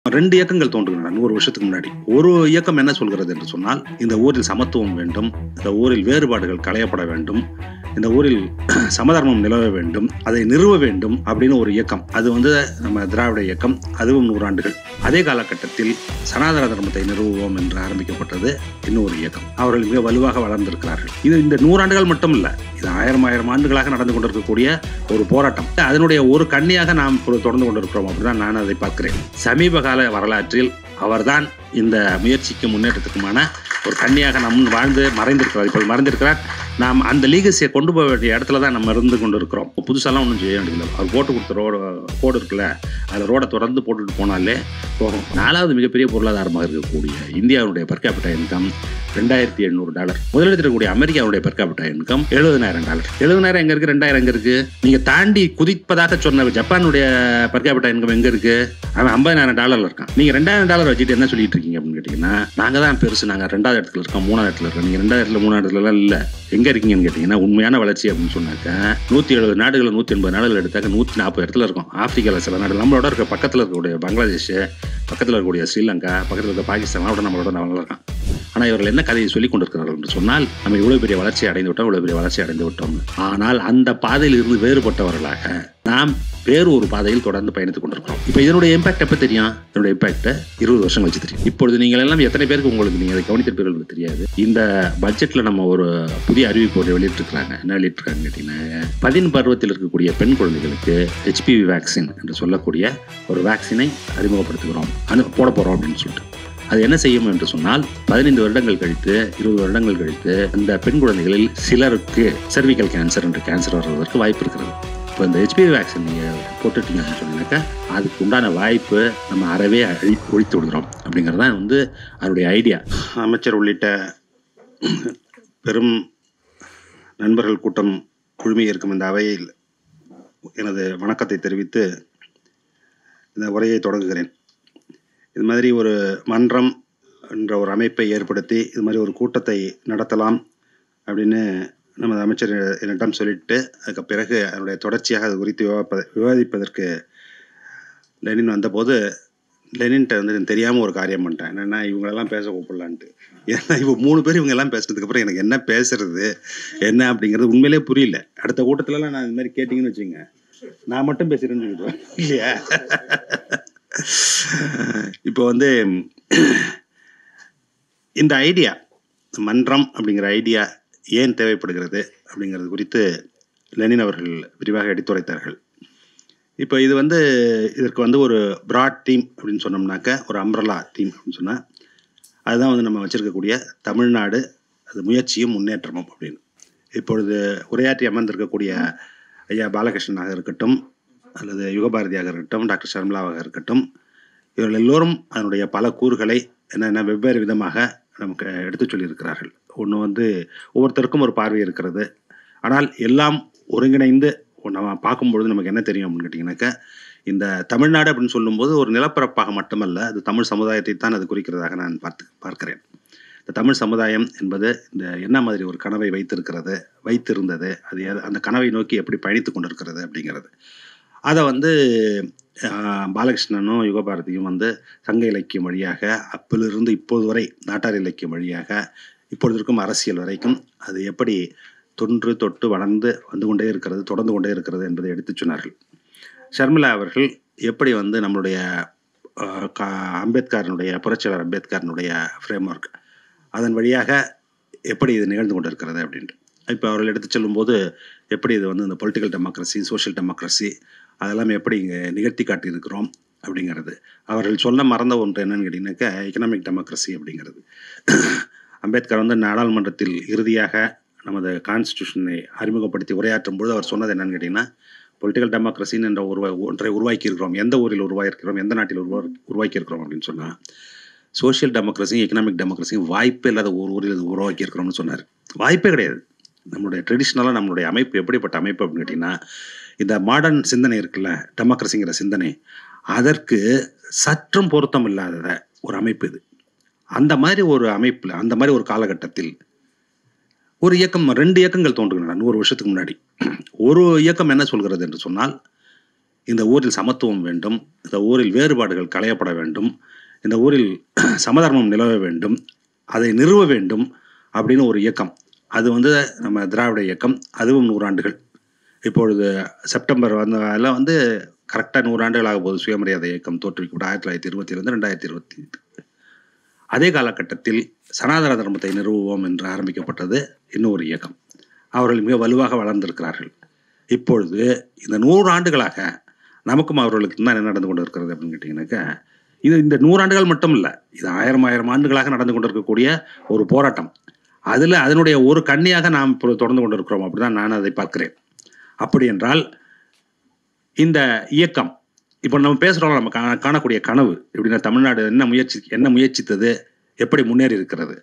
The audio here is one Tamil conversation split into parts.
2 இயக்கங்கள் தோன்றுகின்றன 100 வருஷத்துக்கு முன்னாடி. ஒரு இயக்கம் என்ன சொல்கிறது என்று சொன்னால், இந்த ஊரில் சமத்துவம் வேண்டும், இந்த ஊரில் வேறுபாடுகள் களையப்பட வேண்டும், இந்த ஊரில் சமதர்மம் நிலவ வேண்டும், அதை நிறுவ வேண்டும் அப்படின்னு ஒரு இயக்கம். அது நம்ம திராவிட இயக்கம். அதுவும் 100 ஆண்டுகள். அதே காலகட்டத்தில் சனாதன தர்மத்தை நிறுவுவோம் என்று ஆரம்பிக்கப்பட்டது இன்னொரு இயக்கம். அவர்கள் மிக வலுவாக வளர்ந்திருக்கிறார்கள். இது இந்த 100 ஆண்டுகள் மட்டும் இல்ல, இது ஆயிரம் ஆண்டுகளாக நடந்து கொண்டிருக்கக்கூடிய ஒரு போராட்டம். அதனுடைய ஒரு கண்ணியாக நாம் தொடர்ந்து கொண்டிருக்கிறோம் அப்படிதான் நான் அதை பார்க்கிறேன். சமீப கால வரலாற்றில் அவர்தான் இந்த முயற்சிக்கு முன்னேற்றத்துக்குமான ஒரு கண்ணியாக மறைந்திருக்கிறார். இப்போது மறைந்திருக்கிறார். நாம் அந்த லீகசியை கொண்டு போக வேண்டிய இடத்துல தான் நம்ம இருந்து கொண்டு இருக்கிறோம். புதுசாலாம் ஒன்றும் செய்ய வேண்டியதில்லை. அவர் போட்டு கொடுத்த கோடு இருக்குல்ல, அதில் ரோடை தொடர்ந்து போட்டுட்டு போனாலே போகும். 4வது மிகப்பெரிய பொருளாதாரமாக இருக்கக்கூடிய இந்தியாவுடைய பெர் கேபிட்டா இன்கம் $2,700. முதலிடத்தில் இருக்கக்கூடிய அமெரிக்காவுடைய பெர் கேபிட்டா இன்கம் $70,000. 70,000 எங்க இருக்கு, 2,000 எங்க இருக்கு? நீங்க தாண்டி குதிப்பதாக சொன்ன ஜப்பானுடைய பெர் கேபிட்டா இன்கம் எங்க இருக்கு? அவன் $50,000 இருக்கான். நீங்க $2,000 வச்சுட்டு என்ன சொல்லிட்டு இருக்கீங்க அப்படின்னு கேட்டீங்கன்னா, நாங்க தான் பெருசு, நாங்க 2வது இடத்துல இருக்கோம், 3வது இடத்துல இருக்கோம். நீங்க 2வது இடத்துல 3வது இடத்துல இல்ல, எங்க இருக்கீங்கன்னு கேட்டீங்கன்னா, உண்மையான வளர்ச்சி அப்படின்னு சொன்னாக்க 170 நாடுகள் 180 நாடுகள் எடுத்தாக்க 140 இடத்துல இருக்கும். ஆப்பிரிக்காவில் சில நாடுகள் நம்மளோட இருக்க பக்கத்தில் இருக்கக்கூடிய பங்களாதேஷ், பக்கத்தில் இருக்கக்கூடிய ஸ்ரீலங்கா, பக்கத்தில் இருக்க பாகிஸ்தான் நம்மளோட இருக்கான். ஆனால் இவர்கள் என்ன கதையை சொல்லிக் கொண்டிருக்கிறார்கள் என்று சொன்னால், நம்ம இவ்வளவு பெரிய வளர்ச்சி அடைந்து விட்டோம். ஆனால் அந்த பாதையில் இருந்து வேறுபட்டவர்களாக நாம் வேறு ஒரு பாதையில் தொடர்ந்து பயணித்துக் கொண்டிருக்கிறோம். இப்போ இதனுடைய இம்பாக்ட் எப்போ தெரியும்? இதனுடைய இம்பாக்ட் 20 வருஷம் கழிச்சு தெரியும். இப்பொழுது நீங்கள் எல்லாம் எத்தனை பேருக்கு உங்களுக்கு நீங்க அதை கவனித்திருப்பீர்கள் தெரியாது. இந்த பட்ஜெட்ல நம்ம ஒரு புதிய அறிவிப்பு வெளியிட்டிருக்கிறாங்க. என்ன வெளியிட்டிருக்காங்க கேட்டீங்கன்னா, 10 பருவத்தில் இருக்கக்கூடிய பெண் குழந்தைகளுக்கு HPV வேக்சின் என்று சொல்லக்கூடிய ஒரு வேக்சினை அறிமுகப்படுத்துகிறோம், போட போறோம் அப்படின்னு சொல்லிட்டு. அது என்ன செய்யும் என்று சொன்னால், 15 வருடங்கள் கழித்து 20 வருடங்கள் கழித்து அந்த பெண் குழந்தைகளில் சிலருக்கு செர்விக்கல் கேன்சர் என்ற கேன்சர் வருவதற்கு வாய்ப்பு இருக்கிறது. இப்போ இந்த HPV வேக்சின் நீங்கள் போட்டுட்டீங்கன்னு சொன்னாக்கா அதுக்கு உண்டான வாய்ப்பு நம்ம அறவே ஒழித்து விடுகிறோம் அப்படிங்கிறது தான் அதனுடைய ஐடியா. அமைச்சர் உள்ளிட்ட பெரும் நண்பர்கள் கூட்டம் குழுமி இருக்கும் இந்த அவையில் எனது வணக்கத்தை தெரிவித்து இந்த உரையை தொடங்குகிறேன். இது மாதிரி ஒரு மன்றம் என்ற ஒரு அமைப்பை ஏற்படுத்தி இது மாதிரி ஒரு கூட்டத்தை நடத்தலாம் அப்படின்னு நமது அமைச்சர் என்னிடம் சொல்லிட்டு, அதுக்கு பிறகு அதனுடைய தொடர்ச்சியாக அது குறித்து விவாதிப்பதற்கு லெனின் வந்தபோது, லெனின்கிட்ட தெரியாமல் ஒரு காரியம் பண்ணிட்டேன். என்னென்னா, இவங்களெல்லாம் பேச கூப்பிடலான்ட்டு. ஏன்னா இப்போ 3 பேர் இவங்கெல்லாம் பேசுனதுக்கப்புறம் எனக்கு என்ன பேசுறது என்ன அப்படிங்கிறது உண்மையிலே புரியல. அடுத்த கூட்டத்திலலாம் நான் இது மாதிரி கேட்டிங்கன்னு வச்சுங்க, நான் மட்டும் பேசுகிறேன்னு சொல்லிடுவேன் இல்லையா? இப்போ இந்த ஐடியா, மன்றம் அப்படிங்கிற ஐடியா ஏன் தேவைப்படுகிறது அப்படிங்கிறது குறித்து லெனின் அவர்கள் விரிவாக எடுத்துரைத்தார்கள். இப்போ இது இதற்கு ஒரு பிராட் தீம் அப்படின்னு சொன்னோம்னாக்க, ஒரு அம்ப்ரலா தீம் அப்படின்னு சொன்னால், அதுதான் நம்ம வச்சிருக்கக்கூடிய தமிழ்நாடு, அது முயற்சியும் முன்னேற்றமும் அப்படின்னு. இப்பொழுது உரையாற்றி அமர்ந்திருக்கக்கூடிய ஐயா பாலகிருஷ்ணனாக இருக்கட்டும், அல்லது யுகபாரதியாக இருக்கட்டும், டாக்டர் ஷர்மிளாவாக இருக்கட்டும், இவர்கள் எல்லோரும் அதனுடைய பல கூறுகளை என்னென்ன வெவ்வேறு விதமாக நமக்கு எடுத்து சொல்லியிருக்கிறார்கள். ஒன்று ஒவ்வொருத்தருக்கும் ஒரு பார்வை இருக்கிறது. ஆனால் எல்லாம் ஒருங்கிணைந்து நம்ம பார்க்கும்பொழுது நமக்கு என்ன தெரியும் அப்படின்னு கேட்டிங்கனாக்கா, இந்த தமிழ்நாடு அப்படின்னு சொல்லும்போது ஒரு நிலப்பரப்பாக மட்டுமல்ல, அது தமிழ் சமுதாயத்தை தான் அது குறிக்கிறதாக நான் பார்க்கிறேன். இந்த தமிழ் சமுதாயம் என்பது இந்த என்ன மாதிரி ஒரு கனவை வைத்திருந்தது, அது அந்த கனவை நோக்கி எப்படி பயணித்து கொண்டிருக்கிறது அப்படிங்கிறது. அதை பாலகிருஷ்ணனும் யுகபாரதியும் சங்க இலக்கியம் வழியாக, அப்பிலிருந்து இப்போது வரை நாட்டார் இலக்கியம் வழியாக, இப்பொழுது இருக்கும் அரசியல் வரைக்கும் அது எப்படி தொன்று தொட்டு வளர்ந்து கொண்டே இருக்கிறது, தொடர்ந்து கொண்டே இருக்கிறது என்பதை எடுத்து சொன்னார்கள். ஷர்மிளா அவர்கள் எப்படி நம்மளுடைய அம்பேத்கரனுடைய, புரட்சியாளர் அம்பேத்கரனுடைய ஃப்ரேம் ஒர்க், அதன் வழியாக எப்படி இது நிகழ்ந்து கொண்டு இருக்கிறது அப்படின்ட்டு. இப்போ அவர்கள் எடுத்து சொல்லும்போது எப்படி இது இந்த பொலிட்டிக்கல் டெமோக்ரஸி, சோஷியல் டெமோக்ரஸி அதெல்லாம் எப்படி இங்கே நிகழ்த்தி காட்டியிருக்கிறோம் அப்படிங்கிறது. அவர்கள் சொல்ல மறந்த ஒன்று என்னன்னு கேட்டிங்கனாக்கா, எக்கனாமிக் டெமோக்ரஸி அப்படிங்கிறது. அம்பேத்கர் நாடாளுமன்றத்தில் இறுதியாக நமது கான்ஸ்டியூஷனை அறிமுகப்படுத்தி உரையாற்றும் பொழுது அவர் சொன்னது என்னன்னு கேட்டிங்கன்னா, பொலிட்டிக்கல் டெமோக்ரஸின்னு என்ற ஒன்றை உருவாக்கியிருக்கிறோம், எந்த ஊரில் உருவாக்கியிருக்கிறோம், எந்த நாட்டில் உருவாக்கியிருக்கிறோம் அப்படின்னு சொன்னால், சோஷியல் டெமோக்ரஸியும் எக்கனாமிக் டெமோக்ரஸியும் வாய்ப்பே இல்லாத ஒரு ஊரில் உருவாக்கியிருக்கிறோம்னு சொன்னார். வாய்ப்பே கிடையாது. நம்மளுடைய ட்ரெடிஷ்னலாக நம்மளுடைய அமைப்பு எப்படிப்பட்ட அமைப்பு அப்படின்னு கேட்டிங்கன்னா, இந்த மாடர்ன் சிந்தனை இருக்குல்ல, டெமோக்ரஸிங்கிற சிந்தனை, அதற்கு சற்றும் பொருத்தம் இல்லாத ஒரு அமைப்பு இது. அந்த மாதிரி ஒரு அமைப்பில், அந்த மாதிரி ஒரு காலகட்டத்தில் ஒரு இயக்கம், 2 இயக்கங்கள் தோன்றுகின்றன 100 வருஷத்துக்கு முன்னாடி. ஒரு இயக்கம் என்ன சொல்கிறது என்று சொன்னால், இந்த ஊரில் சமத்துவம் வேண்டும், இந்த ஊரில் வேறுபாடுகள் களையப்பட வேண்டும், இந்த ஊரில் சமதர்மம் நிலவ வேண்டும், அதை நிறுவ வேண்டும் அப்படின்னு ஒரு இயக்கம். அது வந்து நம்ம திராவிட இயக்கம். அதுவும் 100 ஆண்டுகள். இப்பொழுது செப்டம்பர் அதெல்லாம் வந்து கரெக்டாக 100 ஆண்டுகள் ஆக போகுது சுயமரியாதை இயக்கம் தோற்றுவிக்கப்பட்ட 1920 2020. அதே காலகட்டத்தில் சனாதன தர்மத்தை நிறுவுவோம் என்று ஆரம்பிக்கப்பட்டது இன்னொரு இயக்கம். அவர்கள் மிக வலுவாக வளர்ந்திருக்கிறார்கள். இப்பொழுது இந்த 100 ஆண்டுகளாக நமக்கும் அவர்களுக்கு தான் என்ன நடந்து கொண்டு இருக்கிறது அப்படின்னு கேட்டிங்கன்னாக்கா, இது இந்த 100 ஆண்டுகள் மட்டும் இல்லை, இது 1000 ஆண்டுகளாக நடந்து கொண்டிருக்கக்கூடிய ஒரு போராட்டம். அதனுடைய ஒரு கண்ணியாக நாம் இப்போ தொடர்ந்து கொண்டிருக்கிறோம். அப்படிதான் நான் அதை பார்க்கிறேன். அப்படி என்றால் இந்த இயக்கம் இப்போ நம்ம பேசுகிறோம், நம்ம காணக்கூடிய கனவு எப்படின்னா, தமிழ்நாடு என்ன முயற்சித்தது, எப்படி முன்னேறி இருக்கிறது.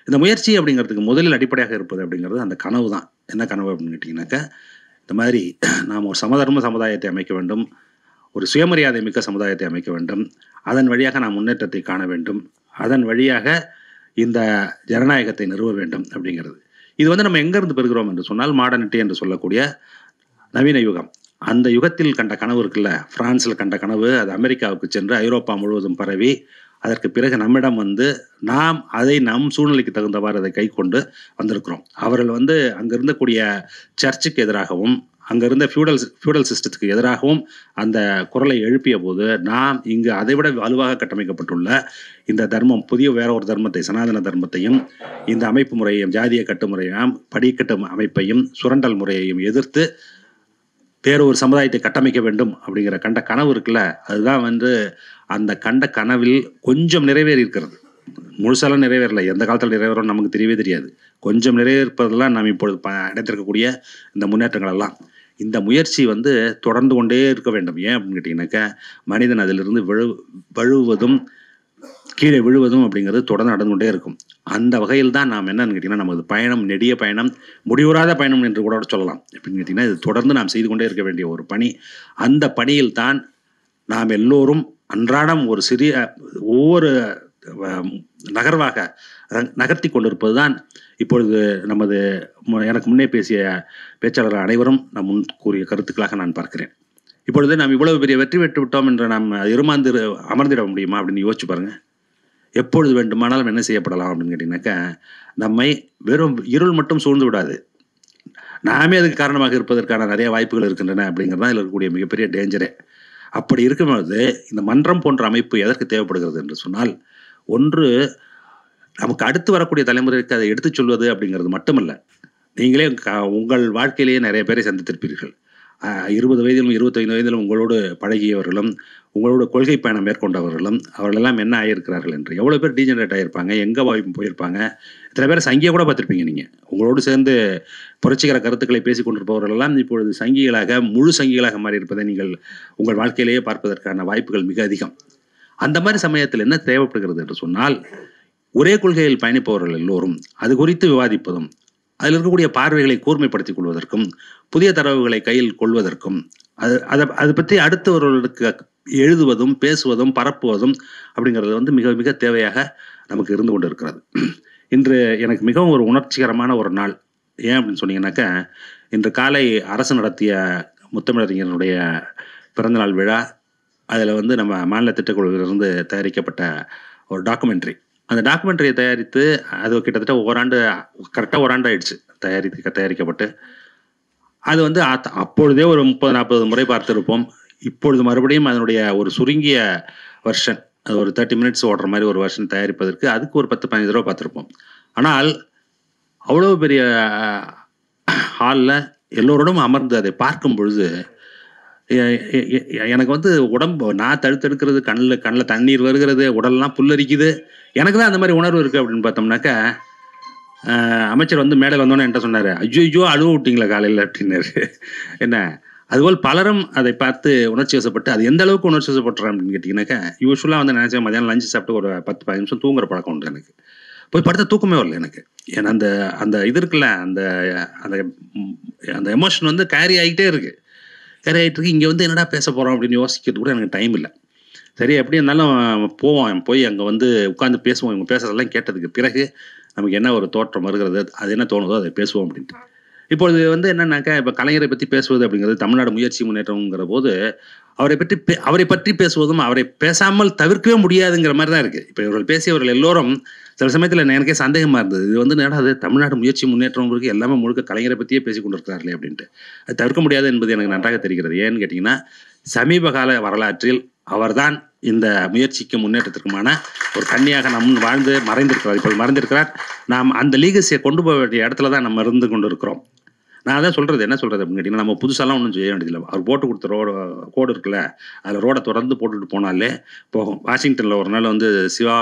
இந்த முயற்சி அப்படிங்கிறதுக்கு முதலில் அடிப்படையாக இருப்பது அப்படிங்கிறது அந்த கனவு தான். என்ன கனவு அப்படின்னு கேட்டிங்கனாக்கா, இந்த மாதிரி நாம் ஒரு சமதர்ம சமுதாயத்தை அமைக்க வேண்டும், ஒரு சுயமரியாதை மிக்க சமுதாயத்தை அமைக்க வேண்டும், அதன் வழியாக நாம் முன்னேற்றத்தை காண வேண்டும், அதன் வழியாக இந்த ஜனநாயகத்தை நிறுவ வேண்டும் அப்படிங்கிறது. இது வந்து நம்ம எங்கேருந்து பெறுகிறோம் என்று சொன்னால், மாடர்னிட்டி என்று சொல்லக்கூடிய நவீன யுகம். அந்த யுகத்தில் கண்ட கனவு இருக்குல்ல, பிரான்ஸில் கண்ட கனவு, அது அமெரிக்காவுக்கு சென்று ஐரோப்பா முழுவதும் பரவி, அதற்கு பிறகு நம்மிடம் வந்து நாம் அதை நம் சூழ்நிலைக்கு தகுந்தவாறு அதை கை கொண்டு வந்திருக்கிறோம். அவர்கள் வந்து அங்கே இருந்தக்கூடிய சர்ச்சுக்கு எதிராகவும் அங்கே இருந்த ஃபியூடல் சிஸ்டத்துக்கு எதிராகவும் அந்த குரலை எழுப்பிய போது, நாம் இங்கு அதைவிட வலுவாக கட்டமைக்கப்பட்டுள்ள இந்த தர்மம், புதிய வேற ஒரு தர்மத்தை, சனாதன தர்மத்தையும், இந்த அமைப்பு முறையையும், ஜாதிய கட்டுமுறையாம் படிக்கட்டு அமைப்பையும், சுரண்டல் முறையையும் எதிர்த்து வேற ஒரு சமுதாயத்தை கட்டமைக்க வேண்டும் அப்படிங்கிற கண்ட கனவு இருக்குல்ல, அதுதான் வந்து அந்த கண்ட கனவில் கொஞ்சம் நிறைவேறி இருக்கிறது. முழுசாலாம் நிறைவேறல. எந்த காலத்தில் நிறைவேறும் நமக்கு தெரியவே தெரியாது. கொஞ்சம் நிறைவேற்பதெல்லாம் நாம் இப்பொழுது அடைத்திருக்கக்கூடிய இந்த முன்னேற்றங்கள் எல்லாம், இந்த முயற்சி வந்து தொடர்ந்து கொண்டே இருக்க வேண்டும். ஏன் அப்படின்னு கேட்டிங்கனாக்கா, மனிதன் அதிலிருந்து வழுவதும் கீழே விழுவதும் அப்படிங்கிறது தொடர்ந்து நடந்து கொண்டே இருக்கும். அந்த வகையில் தான் நாம் என்னன்னு கேட்டிங்கன்னா, நமது பயணம் நெடிய பயணம், முடிவுறாத பயணம் என்று கூட சொல்லலாம். எப்படின்னு கேட்டிங்கன்னா, இது தொடர்ந்து நாம் செய்து கொண்டே இருக்க வேண்டிய ஒரு பணி. அந்த பணியில் தான் நாம் எல்லோரும் அன்றாடம் ஒரு சிறிய ஒவ்வொரு நகர்வாக நகர்த்தி கொண்டிருப்பது தான் இப்பொழுது நமது எனக்கு முன்னே பேசிய பேச்சாளர்கள் அனைவரும் நாம் முன் கூறிய கருத்துக்களாக நான் பார்க்கிறேன். இப்பொழுது நாம் இவ்வளவு பெரிய வெற்றி பெற்று விட்டோம் என்று நாம் இருமாந்து அமர்ந்திட முடியுமா அப்படின்னு யோசிச்சு பாருங்க. எப்பொழுது வேண்டுமானாலும் என்ன செய்யப்படலாம் அப்படின்னு கேட்டிங்கனாக்கா, நம்மை வெறும் இருள் மட்டும் சூழ்ந்து விடாது, நாமே அதுக்கு காரணமாக இருப்பதற்கான நிறைய வாய்ப்புகள் இருக்கின்றன அப்படிங்கிறது தான் இதில் இருக்கக்கூடிய மிகப்பெரிய டேஞ்சரே. அப்படி இருக்கும்போது இந்த மன்றம் போன்ற அமைப்பு எதற்கு தேவைப்படுகிறது என்று சொன்னால், ஒன்று நமக்கு அடுத்து வரக்கூடிய தலைமுறைக்கு அதை எடுத்துச் சொல்வது அப்படிங்கிறது மட்டுமல்ல, நீங்களே உங்கள் வாழ்க்கையிலேயே நிறைய பேரை சந்தித்திருப்பீர்கள். 20 வயதிலும் 25 வயதிலும் உங்களோடு பழகியவர்களும், உங்களோட கொள்கை பயணம் மேற்கொண்டவர்களும், அவர்களெல்லாம் என்ன ஆகியிருக்கிறார்கள் என்று. எவ்வளோ பேர் டீஜெனரேட் ஆகியிருப்பாங்க, எங்கே போயிருப்பாங்க. இத்தனை பேர் சங்கியை கூட பார்த்துருப்பீங்க நீங்கள். உங்களோடு சேர்ந்து புரட்சிகர கருத்துக்களை பேசிக் கொண்டிருப்பவர்களெல்லாம் இப்பொழுது சங்கிகளாக, முழு சங்கிகளாக மாறி இருப்பதை நீங்கள் உங்கள் வாழ்க்கையிலேயே பார்ப்பதற்கான வாய்ப்புகள் மிக அதிகம். அந்த மாதிரி சமயத்தில் என்ன தேவைப்படுகிறது என்று சொன்னால், ஒரே கொள்கையில் பயணிப்பவர்கள் எல்லோரும் அது குறித்து விவாதிப்பதும், அதில் இருக்கக்கூடிய பார்வைகளை கூர்மைப்படுத்திக் கொள்வதற்கும், புதிய தரவுகளை கையில் கொள்வதற்கும், அதை பற்றி அடுத்தவர்களுக்கு எழுதுவதும், பேசுவதும், பரப்புவதும் அப்படிங்கிறது வந்து மிக மிக தேவையாக நமக்கு இருந்து கொண்டு இருக்கிறது. இன்று எனக்கு மிகவும் ஒரு உணர்ச்சிகரமான ஒரு நாள். ஏன் அப்படின்னு சொன்னீங்கன்னாக்கா, இன்று காலை அரசு நடத்திய முத்தமிழறிஞருடைய பிறந்தநாள் விழா. அதில் வந்து நம்ம மாநில திட்டக்குழுவிலிருந்து தயாரிக்கப்பட்ட ஒரு டாக்குமெண்ட்ரி. அந்த டாக்குமெண்ட்ரியை தயாரித்து அது கிட்டத்தட்ட கரெக்டாக ஒரு ஆண்டு ஆயிடுச்சு தயாரிக்கப்பட்டு. அது வந்து அப்பொழுதே ஒரு 30-40 முறை பார்த்துருப்போம். இப்பொழுது மறுபடியும் அதனுடைய ஒரு சுருங்கிய வெர்ஷன், அது ஒரு 30 மினிட்ஸ் ஓடுற மாதிரி ஒரு வெர்ஷன் தயாரிப்பதற்கு அதுக்கு ஒரு 10-15 தடவை பார்த்துருப்போம். ஆனால் அவ்வளோ பெரிய ஹாலில் எல்லோரோடும் அமர்ந்து அதை பார்க்கும் பொழுது எனக்கு வந்து உடம்பு நான் தடுத்தெடுக்கிறது, கண்ணில் தண்ணீர் வருகிறது, உடல்லாம் புல்லரிக்குது. எனக்கு தான் அந்த மாதிரி உணர்வு இருக்குது அப்படின்னு பார்த்தோம்னாக்கா, அமைச்சர் வந்து மேடையில் வந்தோன்னே என்கிட்ட சொன்னார், ஐயோ அழுவ விட்டீங்களா காலையில் அப்படின்னாரு. என்ன, அதுபோல் பலரும் அதை பார்த்து உணர்ச்சி வசப்பட்டு, அது எந்த அளவுக்கு உணர்ச்சி வசப்பட்டுறேன் அப்படின்னு கேட்டிங்கனாக்கா, யூஸ்வலாக வந்து நினச்சேன் மதியானம் லஞ்சு சாப்பிட்டு ஒரு 10-15 நிமிஷம் தூங்குற பழக்கம் உண்டு எனக்கு. போய் படுத்த தூக்கமே வரல எனக்கு. ஏன்னா அந்த இது இருக்குல்ல, அந்த எமோஷன் வந்து கேரி ஆகிட்டே இருக்குது. இங்கே வந்து என்னடா பேச போகிறோம் அப்படின்னு யோசிக்கிறது கூட எனக்கு டைம் இல்லை. சரி, எப்படி இருந்தாலும் போய் அங்கே வந்து உட்காந்து பேசுவோம். இவங்க பேசுறதெல்லாம் கேட்டதுக்கு பிறகு நமக்கு என்ன ஒரு தோற்றம் வருகிறது, அது என்ன தோணுதோ அதை பேசுவோம் அப்படின்ட்டு. இப்பொழுது வந்து என்னன்னாக்கா, இப்ப கலைஞரை பத்தி பேசுவது அப்படிங்கிறது தமிழ்நாடு முயற்சி முன்னேற்றம்ங்கிற போது, அவரை பற்றி பேசுவதும், அவரை பேசாமல் தவிர்க்கவே முடியாதுங்கிற மாரி தான் இருக்கு. இப்ப இவர்கள் பேசியவர்கள் எல்லோரும் சில சமயத்தில எனக்கே சந்தேகமா இருந்தது. இது வந்து என்னடா இது தமிழ்நாடு முயற்சி முன்னேற்றம் இருக்கு, எல்லாமே முழுக்க கலைஞரை பத்தியே பேசிக் கொண்டிருக்கிறார்களே அப்படின்ட்டு. அது தவிர்க்க முடியாது என்பது எனக்கு நன்றாக தெரிகிறது. ஏன்னு கேட்டீங்கன்னா, சமீப கால வரலாற்றில் அவர்தான் இந்த முயற்சிக்கும் முன்னேற்றத்திற்குமான ஒரு கன்னியாக வாழ்ந்து மறைந்திருக்கிறார். இப்பொழுது மறைந்திருக்கிறார். நாம் அந்த லீகசியை கொண்டு போக வேண்டிய இடத்துல தான் நம்ம இருந்து கொண்டு இருக்கிறோம். நான் அதான் சொல்றது, என்ன சொல்றது அப்படின்னு கேட்டீங்கன்னா, நம்ம புதுசாலாம் ஒண்ணும் செய்ய வேண்டியதில்ல. அவர் போட்டு குடுத்த கோடு இருக்குல்ல, அதுல ரோட தொடர்ந்து போட்டுட்டு போனாலே போகும். வாஷிங்டன்ல ஒரு நாள் வந்து சிவா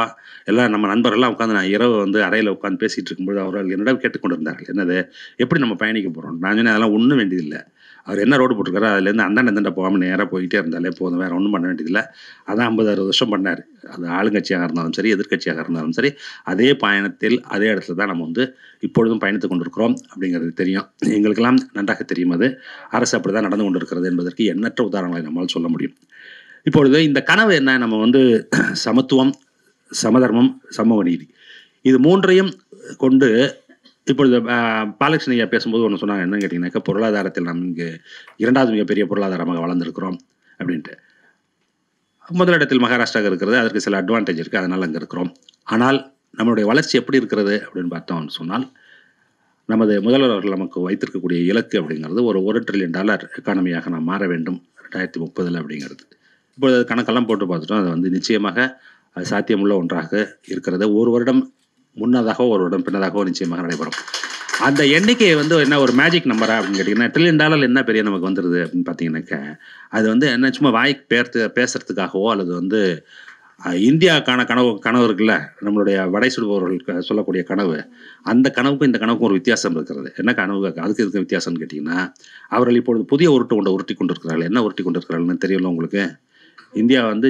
எல்லாம் நம்ம நண்பர்கள்லாம் உட்காந்து நான் இரவு வந்து அறையில உட்காந்து பேசிட்டு இருக்கும்போது அவர்கள் என்னிடம் கேட்டுக்கொண்டிருந்தார்கள். என்னது, எப்படி நம்ம பயணிக்க போறோம்? நான் சொன்னேன், அதெல்லாம் ஒண்ணும் வேண்டியதில்ல. அவர் என்ன ரோடு போட்டிருக்காரோ அதுலேருந்து அந்தாண்ட இந்தாண்ட போகாம நேரா போயிட்டே இருந்தாலே போதும். வேற ஒண்ணும் பண்ண வேண்டியதில்ல. அதான் 50, 60 வருஷம் பண்ணாரு. அது ஆளுங்கட்சியாக இருந்தாலும் சரி, எதிர்க்கட்சியாக இருந்தாலும் சரி, அதே பயணத்தில் அதே இடத்துல தான் நம்ம வந்து இப்பொழுதும் பயணித்துக் கொண்டிருக்கிறோம் அப்படிங்கிறது தெரியும். எங்களுக்கெல்லாம் நன்றாக தெரியும் அது. அரசு அப்படிதான் நடந்து கொண்டிருக்கிறது என்பதற்கு எண்ணற்ற உதாரணங்களை நம்மால் சொல்ல முடியும். இப்பொழுது இந்த கனவு என்ன? நம்ம வந்து சமத்துவம், சமதர்மம், சமூக நீதி, இது 3ஐயும் கொண்டு இப்பொழுது பாலகிருஷ்ணன் ஐயா பேசும்போது ஒன்று சொன்னாங்க. என்னன்னு கேட்டிங்கனாக்கா, பொருளாதாரத்தில் நாம் இங்கு 2வது மிகப்பெரிய பொருளாதாரமாக வளர்ந்துருக்கிறோம் அப்படின்ட்டு. முதலிடத்தில் மகாராஷ்டிரா இருக்கிறது. அதற்கு சில அட்வான்டேஜ் இருக்குது, அதனால் அங்கே இருக்கிறோம். ஆனால் நம்மளுடைய வளர்ச்சி எப்படி இருக்கிறது அப்படின்னு பார்த்தோம்னு சொன்னால், நமது முதல்வர் அவர்கள் நமக்கு வைத்திருக்கக்கூடிய இலக்கு அப்படிங்கிறது ஒரு $1 trillion எக்கானமியாக நாம் மாற வேண்டும் 2030 அப்படிங்கிறது. இப்பொழுது கணக்கெல்லாம் போட்டு பார்த்துட்டோம். அது வந்து நிச்சயமாக அது சாத்தியமுள்ள ஒன்றாக இருக்கிறது. ஒரு வருடம் முன்னதாகவோ ஒரு வருடம் பின்னதாகவோ நிச்சயமாக நடைபெறும். அந்த எண்ணிக்கை வந்து என்ன ஒரு மேஜிக் நம்பரா அப்படின்னு கேட்டிங்கன்னா, $1 trillion என்ன பெரிய நமக்கு வந்துடுது அப்படின்னு பார்த்தீங்கன்னாக்கா, அது வந்து என்ன சும்மா வாய்க்கு பேசுறதுக்காகவோ அல்லது வந்து இந்தியாவுக்கான கனவு இருக்குல்ல, நம்மளுடைய வடை சுடுபவர்கள் சொல்லக்கூடிய கனவு, அந்த கனவுக்கும் இந்த கனவுக்கும் ஒரு வித்தியாசம் இருக்கிறது. என்ன கனவு, அதுக்கு இதுக்கு வித்தியாசம்னு கேட்டிங்கன்னா, அவர்கள் இப்பொழுது புதிய உருட்டி கொண்டிருக்கிறார்கள். என்ன உருட்டி கொண்டிருக்கிறார்கள்னு தெரியல உங்களுக்கு? இந்தியா வந்து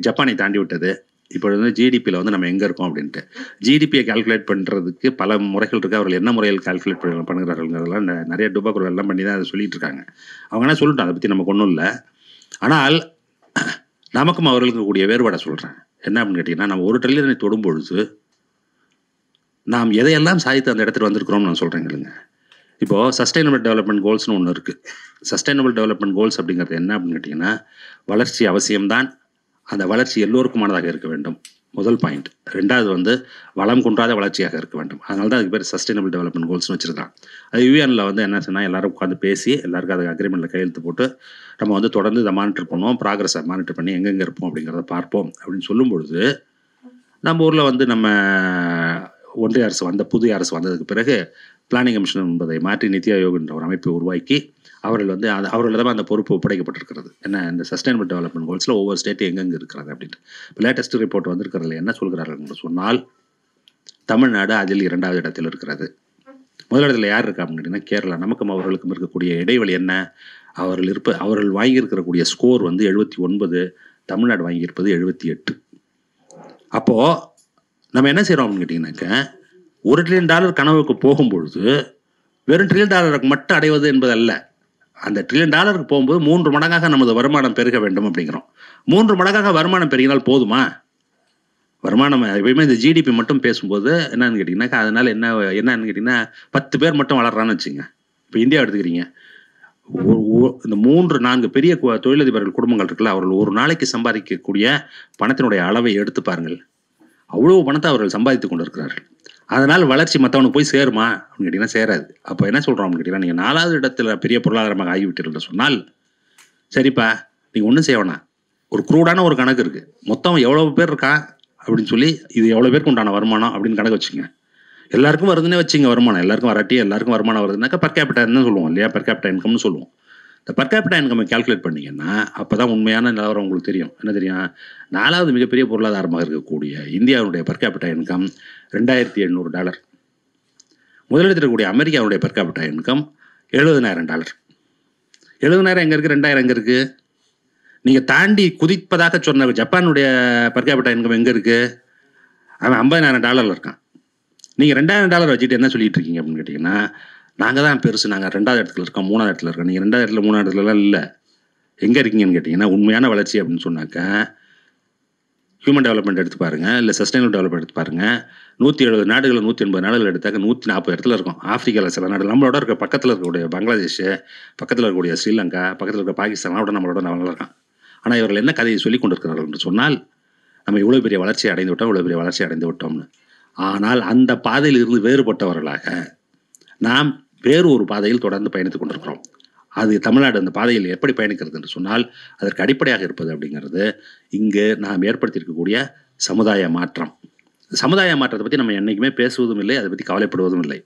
ஜப்பானை தாண்டி விட்டது. இப்பொழுது வந்து ஜிடிபியில் வந்து நம்ம எங்கே இருக்கோம் அப்படின்ட்டு ஜிடிபியை கால்குலேட் பண்ணுறதுக்கு பல முறைகள் இருக்குது. அவர்கள் என்ன முறையில் கால்குலேட் பண்ணுகிறார்கள்ங்கிறதெல்லாம் நிறைய டுபாக்குரல் எல்லாம் பண்ணி தான் அதை சொல்லிட்டு இருக்காங்க. அவங்க என்ன சொல்லிட்டோம், அதை பற்றி நமக்கு ஒன்றும் இல்லை. ஆனால் நமக்கும் அவர்களுக்கு கூடிய வேறுபாடை சொல்கிறேன். என்ன அப்படின்னு கேட்டிங்கன்னா, நம்ம $1 trillion தொடும் பொழுது நாம் எதையெல்லாம் சாதித்து அந்த இடத்துல வந்திருக்கிறோம்னு நான் சொல்கிறேங்க. இப்போது சஸ்டைனபிள் டெவலப்மெண்ட் கோல்ஸ்னு ஒன்று இருக்குது. சஸ்டைனபிள் டெவலப்மெண்ட் கோல்ஸ் அப்படிங்கிறது என்ன அப்படின்னு கேட்டிங்கன்னா, வளர்ச்சி அவசியம்தான். அந்த வளர்ச்சி எல்லோருக்குமானதாக இருக்க வேண்டும், முதல் பாயிண்ட். 2வது வந்து வளம் குன்றாத வளர்ச்சியாக இருக்க வேண்டும். அதனால தான் அதுக்கு பேர் சஸ்டைனபிள் டெவலப்மெண்ட் கோல்ஸ்னு வச்சுருக்காங்க. அது யூஎனில் வந்து என்ன சொன்னால், எல்லாரும் உட்காந்து பேசி எல்லாருக்கும் அதுக்கு அக்ரிமெண்ட்டில் கையெழுத்து போட்டு நம்ம வந்து தொடர்ந்து இதை மானிட்டர் பண்ணுவோம், ப்ராக்ரஸை மானிட்டர் பண்ணி எங்கெங்கே இருப்போம் அப்படிங்கிறத பார்ப்போம் அப்படின்னு சொல்லும் பொழுது, நம்ம ஊரில் வந்து நம்ம ஒன்றிய அரசு புதிய அரசு வந்ததுக்கு பிறகு பிளானிங் கமிஷன் என்பதை மாற்றி நித்தி ஆயோக் என்ற ஒரு அமைப்பை உருவாக்கி அவர்களிடம் அந்த பொறுப்பு ஒப்படைக்கப்பட்டிருக்கிறது. என்ன, இந்த சஸ்டைனபிள் டெவலப்மெண்ட் கோல்ஸில் ஒவ்வொரு ஸ்டேட்டும் எங்கெங்கே இருக்கிறாங்க அப்படின்ட்டு. இப்போ லேட்டஸ்ட் ரிப்போர்ட் வந்திருக்கிறதுல என்ன சொல்கிறார்கள் என்று சொன்னால், தமிழ்நாடு அதில் 2வது இடத்தில் இருக்கிறது. முதலிடத்தில் யார் இருக்கா அப்படின்னு கேட்டிங்கன்னா கேரளா. நமக்கும் அவர்களுக்கும் இருக்கக்கூடிய இடைவெளி என்ன? அவர்கள் வாங்கியிருக்கக்கூடிய ஸ்கோர் வந்து 79, தமிழ்நாடு வாங்கியிருப்பது 78. அப்போது நம்ம என்ன செய்கிறோம் அப்படின்னு கேட்டிங்கனாக்கா, $1 trillion கனவுக்கு போகும்பொழுது வெறும் $1 trillion மட்டும் அடைவது என்பது அல்ல. அந்த $1 trillion போகும்போது 3 மடங்காக நமது வருமானம் பெருக வேண்டும் அப்படிங்கிறோம். 3 மடங்காக வருமானம் பெருகினால் போதுமா? வருமானம் எப்பயுமே இந்த ஜிடிபி மட்டும் பேசும்போது என்னன்னு கேட்டிங்கன்னாக்கா, அதனால் என்னன்னு கேட்டிங்கன்னா, 10 பேர் மட்டும் வளர்றான்னு வச்சுங்க. இப்போ இந்தியா எடுத்துக்கிறீங்க, இந்த 3-4 பெரிய தொழிலதிபர்கள் குடும்பங்கள் இருக்குல்ல, அவர்கள் ஒரு நாளைக்கு சம்பாதிக்கக்கூடிய பணத்தினுடைய அளவை எடுத்து பாருங்கள். அவ்வளோ பணத்தை அவர்கள் சம்பாதித்து கொண்டு இருக்கிறார்கள். அதனால் வளர்ச்சி மற்றவனுக்கு போய் சேருமா அப்படின்னு கேட்டிங்கன்னா சேராது. அப்போ என்ன சொல்கிறோம் அப்படின்னு கேட்டிங்கன்னா, நீங்கள் 4வது இடத்துல பெரிய பொருளாதாரமாக ஆகிவிட்டீர்கள் சொன்னால், சரிப்பா நீங்கள் ஒன்றும் செய்ய வேணாம், ஒரு க்ரூடான ஒரு கணக்கு இருக்குது. மொத்தம் எவ்வளோ பேர் இருக்கா அப்படின்னு சொல்லி, இது எவ்வளோ பேருக்கு உண்டான வருமானம் அப்படின்னு கணக்கு வச்சுங்க. எல்லாருக்கும் வருதுன்னே வச்சுங்க வருமானம். எல்லாருக்கும் வராட்டி எல்லாருக்கும் வருமானம் வருதுனாக்கா பெர் கேபிட்டான்னு சொல்லுவோம் இல்லையா, பெர் கேபிட்டா இன்கம்னு சொல்லுவோம். இந்த பெர் கேபிட்டா இன்கம் கால்குலேட் பண்ணிங்கன்னா அப்போ தான் உண்மையான நிலவரம் உங்களுக்கு தெரியும். என்ன தெரியும்? 4வது மிகப்பெரிய பொருளாதாரமாக இருக்கக்கூடிய இந்தியாவுடைய பெர் கேபிட்டா இன்கம் $2,700. முதலிடத்தில் இருக்கக்கூடிய அமெரிக்காவுடைய பெர் கேபிட்டா இன்கம் $70,000. 70,000 எங்கே இருக்குது? 2,000 எங்கே இருக்குது? நீங்கள் தாண்டி குதிப்பதாக சொன்ன ஜப்பானுடைய பெர் கேபிட்டா இன்கம் எங்கே இருக்குது? அவன் $50,000 இருக்கான். நீங்கள் $2,000 வச்சுட்டு என்ன சொல்லிட்டு இருக்கீங்க அப்படின்னு கேட்டிங்கன்னா, நாங்கள் தான் பெருசு, நாங்கள் 2வது இடத்துல இருக்கோம், 3வது இடத்துல இருக்கோம். நீங்கள் 2வது இடத்துல 3வது இடத்துலலாம் இல்லை. எங்கே இருக்கீங்கன்னு கேட்டிங்கன்னா, உண்மையான வளர்ச்சி அப்படின்னு சொன்னாக்கா ஹியூமன் டெவலப்மெண்ட் எடுத்து பாருங்கள், இல்லை சஸ்டைனபிள் டெவலப்மெண்ட் எடுத்து பாருங்கள். 170 நாடுகள் 180 நாடுகள் எடுத்தாக்க 140 இடத்துல இருக்கும். ஆஃப்ரிக்காவில் சில நாடு நம்மளோட இருக்க பக்கத்தில் இருக்கக்கூடிய பங்களாதேஷ், பக்கத்தில் இருக்கக்கூடிய ஸ்ரீலங்கா, பக்கத்தில் இருக்க பாகிஸ்தானோட நம்மளோட நல்லா இருக்கான். ஆனால் இவர்கள் என்ன கதையை சொல்லிக் கொண்டிருக்கிறார்கள் என்று சொன்னால், நம்ம இவ்வளோ பெரிய வளர்ச்சியை அடைந்து விட்டோம், இவ்வளோ பெரிய வளர்ச்சி அடைந்து விட்டோம்னு. ஆனால் அந்த பாதையில் இருந்து வேறுபட்டவர்களாக நாம் வேறு ஒரு பாதையில் தொடர்ந்து பயணித்துக் கொண்டிருக்கிறோம். அது தமிழ்நாடு அந்த பாதையில் எப்படி பயணிக்கிறது என்று சொன்னால், அதற்கு அடிப்படையாக இருப்பது அப்படிங்கிறது இங்கு நாம் ஏற்படுத்தியிருக்கக்கூடிய சமுதாய மாற்றம். சமுதாய மாற்றத்தை பற்றி நம்ம என்றைக்குமே பேசுவதும் இல்லை, அதை பற்றி கவலைப்படுவதும் இல்லை.